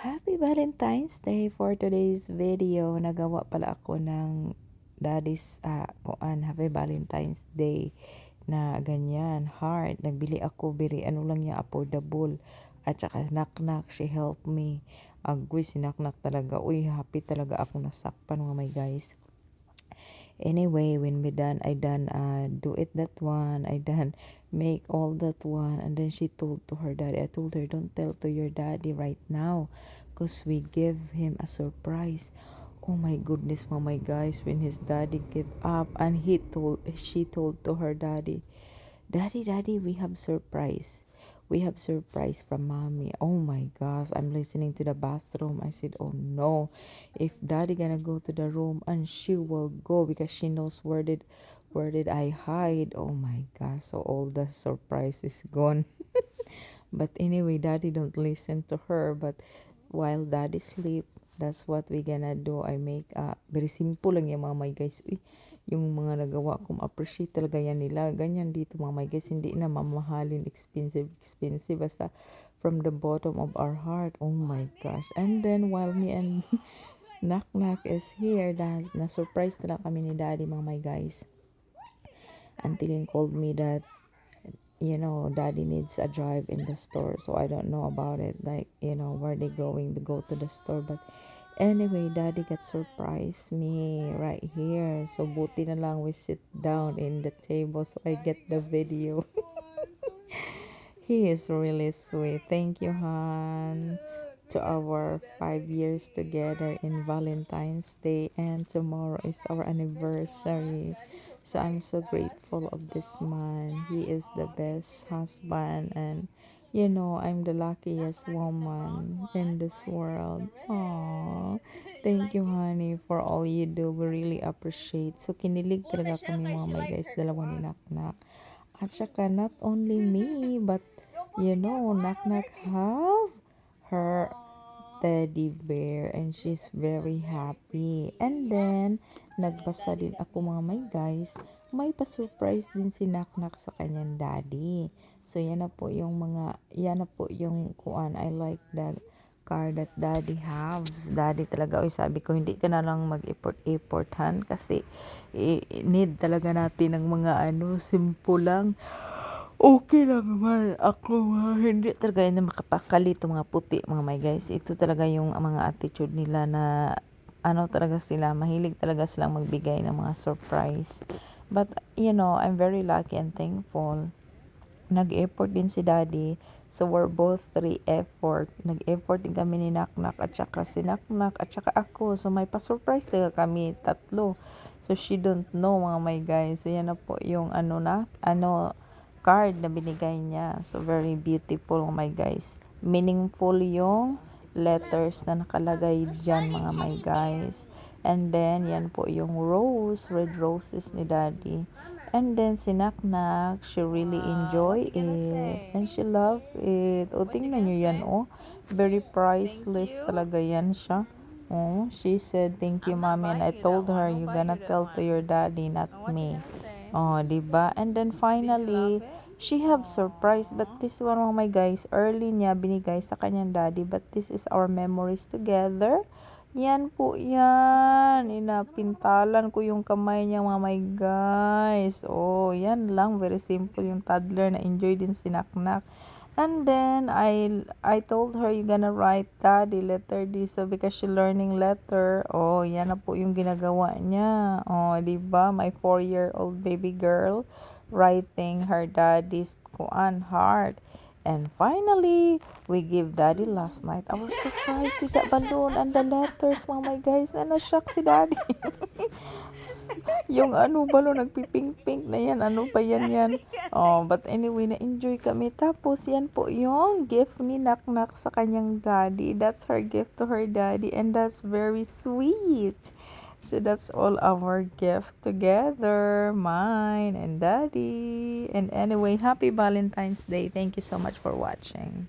Happy Valentine's Day for today's video. Nagawa pala ako ng daddy's Happy Valentine's Day na ganyan, heart. Nagbili ako, ano lang niya, affordable. At saka knock-knock, she helped me. Agoy, sinaknak talaga. Uy, happy talaga ako nasakpan mga my guys. Anyway, when we done, I done do it that one. I done make all that one. And then she told to her daddy. I told her, don't tell to your daddy right now. Because we give him a surprise. Oh my goodness, my guys. When his daddy get up and she told to her daddy, Daddy, we have surprise. We have surprise from mommy. Oh my gosh, I'm listening to the bathroom. I said, oh no, if daddy gonna go to the room and she will go because she knows where did I hide. Oh my gosh, so all the surprise is gone. But anyway, daddy don't listen to her. But while daddy sleep, that's what we gonna do. I make very simple lang yung mga my guys. Uy, yung mga nagawa kong appreciate talaga yan nila. Ganyan dito mga my guys, hindi na mamahalin, expensive. Basta from the bottom of our heart. Oh my gosh. And then while me and Knock Knock is here, na-surprise na lang kami ni daddy mga my guys. Until he called me that daddy needs a drive in the store, so I don't know about it, like where they going to go to the store. But anyway, daddy got surprised me right here, so buti na lang we sit down in the table so I get the video. He is really sweet. Thank you, Han, to our 5 years together in Valentine's Day, and tomorrow is our anniversary. So I'm so grateful of this man. He is the best husband, and I'm the luckiest woman in this world. Aww. Thank you, honey, for all you do. We really appreciate. So kinilig talaga kami mga my guys, dalawa ni Naknak. At saka not only me, but Knock Knock have her teddy bear, and she's very happy. And then nagbasa din ako mga my guys, may pa-surprise din si Knock Knock sa kanyang daddy. So yan na po yung kuan. I like the car that daddy has. Daddy talaga, oy, sabi ko hindi ka na lang mag-import-importan kasi need talaga natin ng mga simple lang. Okay lang naman ako, hindi talaga yun na makapakali itong mga puti mga my guys. Ito talaga yung mga attitude nila na talaga sila, mahilig talaga silang magbigay ng mga surprise. But I'm very lucky and thankful. Nag-effort din si daddy, so we're both three effort. Nag-effort din kami ni Naknak at saka si Naknak at saka ako. So may pa-surprise talaga kami tatlo. So she don't know mga my guys. So yan na po yung card na binigay niya. So very beautiful my guys. Meaningful yung letters na nakalagay dyan mga my guys. And then yan po yung red roses ni daddy. And then si Naknak, she really enjoy it and she love it. O tingnan nyo yan, very priceless talaga yan siya. Oh, she said, thank you, mommy. And I told her, you gonna tell to your daddy, not me. Oh, diba? And then finally, she have surprise. But this one, oh my guys, early niya binigay sa kanyang daddy. But this is our memories together. Yan po yan. Inapintalan ko yung kamay niya, mga my guys. Oh, yan lang. Very simple yung toddler na enjoy din si Naknak. And then I told her, you gonna write daddy letter this, so because she learning letter. Oh, yan na po yung ginagawa niya. Oh, di ba? My 4-year-old baby girl writing her daddy's heart. And finally, we give daddy last night our surprise. We got balloon and the letters, mga my guys. And na-shock si daddy. Yung balon nagpipink-pink na yan. Ano pa yan? Oh, but anyway, na-enjoy kami. Tapos yan po yung gift ni Naknak sa kanyang daddy. That's her gift to her daddy, and that's very sweet. So that's all our gift together, mine and daddy. And anyway, happy Valentine's Day. Thank you so much for watching.